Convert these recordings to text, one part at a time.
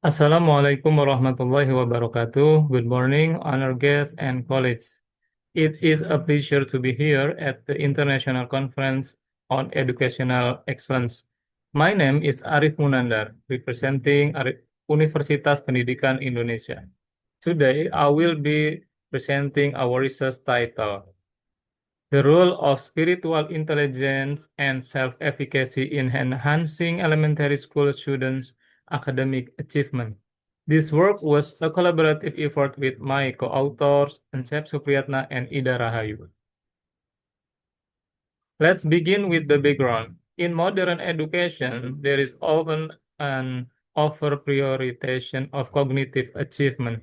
Assalamualaikum warahmatullahi wabarakatuh. Good morning, honored guests and colleagues. It is a pleasure to be here at the International Conference on Educational Excellence. My name is Arif Munandar, representing Universitas Pendidikan Indonesia. Today, I will be presenting our research title, The Role of Spiritual Intelligence and Self-Efficacy in Enhancing Elementary School Students' Academic Achievement. This work was a collaborative effort with my co-authors, Ansep Supriyatna and Ida Rahayu. Let's begin with the background. In modern education, there is often an over-prioritization of cognitive achievement.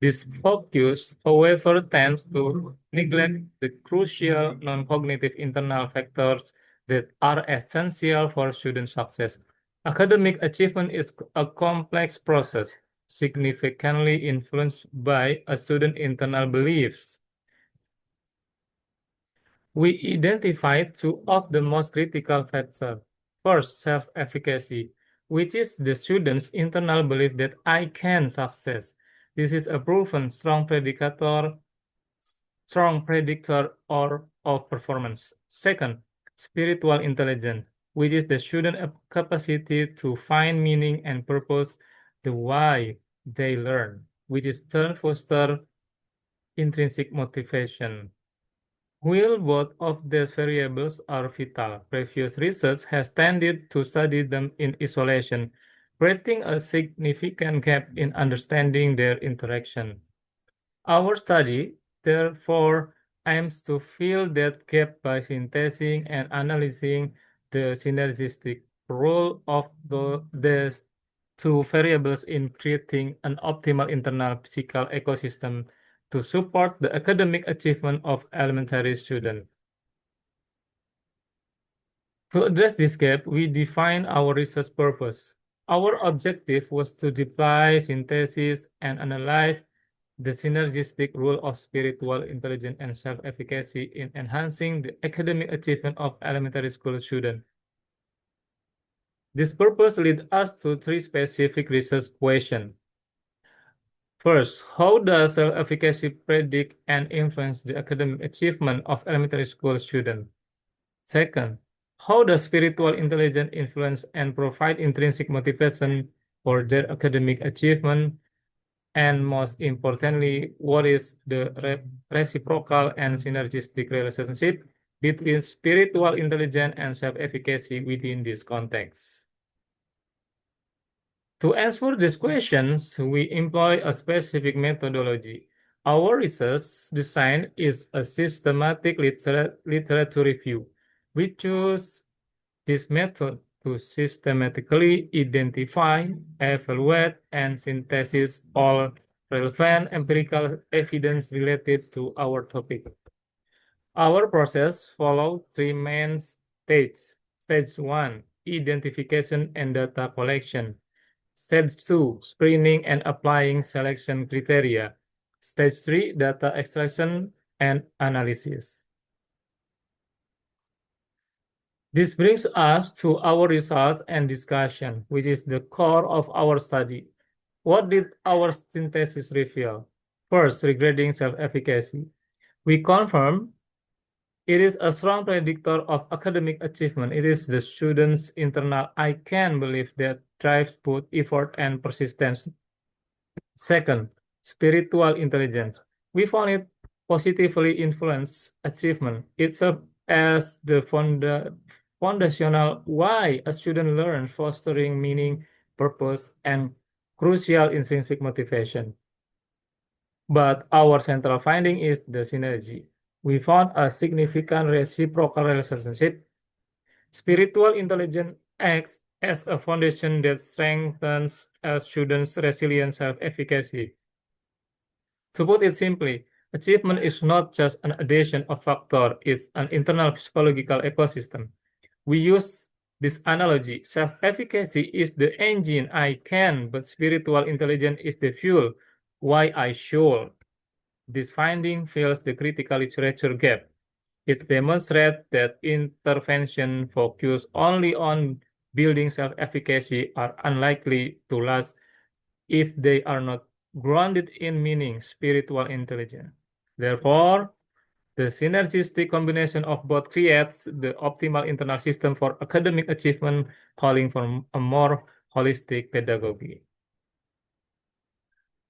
This focus, however, tends to neglect the crucial non-cognitive internal factors that are essential for student success. Academic achievement is a complex process, significantly influenced by a student's internal beliefs. We identified two of the most critical factors. First, self-efficacy, which is the student's internal belief that I can success. This is a proven strong predictor or of performance. Second, spiritual intelligence, which is the student's capacity to find meaning and purpose the why they learn, which is turn foster intrinsic motivation. While both of these variables are vital, previous research has tended to study them in isolation, creating a significant gap in understanding their interaction. Our study, therefore, aims to fill that gap by synthesizing and analyzing the synergistic role of these two variables in creating an optimal internal physical ecosystem to support the academic achievement of elementary students. To address this gap, we define our research purpose. Our objective was to deploy, synthesis, and analyze the synergistic role of spiritual intelligence and self-efficacy in enhancing the academic achievement of elementary school students. This purpose led us to three specific research questions. First, how does self-efficacy predict and influence the academic achievement of elementary school students? Second, how does spiritual intelligence influence and provide intrinsic motivation for their academic achievement? And most importantly, what is the reciprocal and synergistic relationship between spiritual intelligence and self-efficacy within this context? To answer these questions, we employ a specific methodology. Our research design is a systematic literature review. We choose this method to systematically identify, evaluate, and synthesize all relevant empirical evidence related to our topic. Our process follows three main stages. Stage 1, identification and data collection. Stage 2, screening and applying selection criteria. Stage 3, data extraction and analysis. This brings us to our results and discussion, which is the core of our study. What did our synthesis reveal? First, regarding self-efficacy. We confirm it is a strong predictor of academic achievement. It is the student's internal I can believe that drives both effort and persistence. Second, spiritual intelligence. We found it positively influence achievement. It serves as the foundational why a student learns, fostering meaning, purpose, and crucial intrinsic motivation. But our central finding is the synergy. We found a significant reciprocal relationship. Spiritual intelligence acts as a foundation that strengthens a student's resilience self-efficacy. To put it simply, achievement is not just an addition of factor, it's an internal psychological ecosystem. We use this analogy. Self-efficacy is the engine I can, but spiritual intelligence is the fuel why I should. This finding fills the critical literature gap. It demonstrates that intervention focused only on building self-efficacy are unlikely to last if they are not grounded in meaning, spiritual intelligence. Therefore, the synergistic combination of both creates the optimal internal system for academic achievement, calling for a more holistic pedagogy.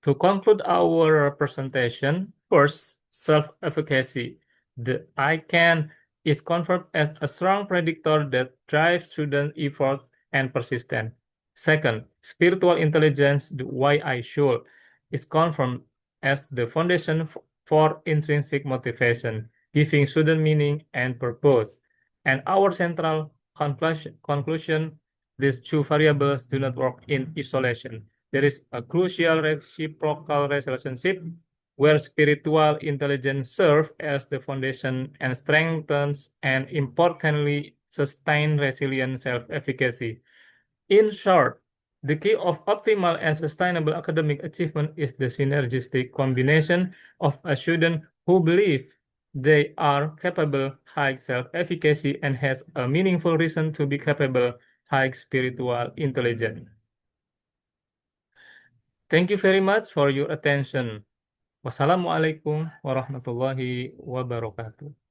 To conclude our presentation, first, self-efficacy. The I can is confirmed as a strong predictor that drives student effort and persistence. Second, spiritual intelligence, the why I should, is confirmed as the foundation for intrinsic motivation, giving student meaning and purpose. And our central conclusion, these two variables do not work in isolation. There is a crucial reciprocal relationship where spiritual intelligence serves as the foundation and strengthens and importantly sustain resilient self-efficacy. In short, the key of optimal and sustainable academic achievement is the synergistic combination of a student who believe they are capable, high self-efficacy, and has a meaningful reason to be capable, high spiritual intelligence. Thank you very much for your attention. Wassalamualaikum warahmatullahi wabarakatuh.